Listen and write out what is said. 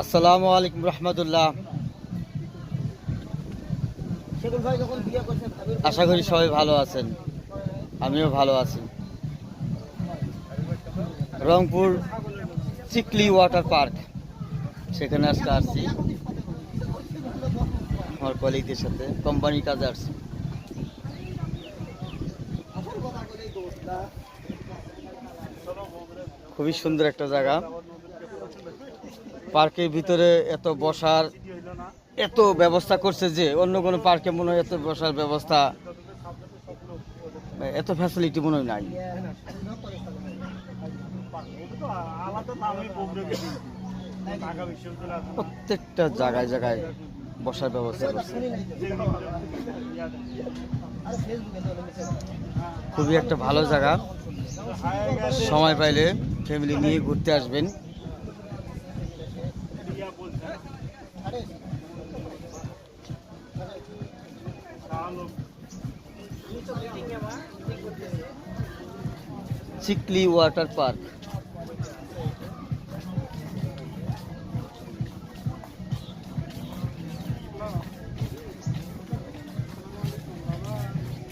আসসালামু আলাইকুম রহমতুল্লাহ। আশা করি সবাই ভালো আছেন, আমিও ভালো আছি। রংপুর চিকলি ওয়াটার পার্ক, সেখানে আজকে আসছি আমার কলিগদের সাথে, কোম্পানির কাজে আসছি। খুবই সুন্দর একটা জায়গা। পার্কের ভিতরে এত বসার এত ব্যবস্থা করছে যে অন্য কোনো পার্কে মনে হয় এত বসার ব্যবস্থা, এত ফ্যাসিলিটি মনে হয় নাই। প্রত্যেকটা জায়গায় জায়গায় বসার ব্যবস্থা করছে। খুবই একটা ভালো জায়গা, সময় পাইলে ফ্যামিলি নিয়ে ঘুরতে আসবেন। Chikli water park.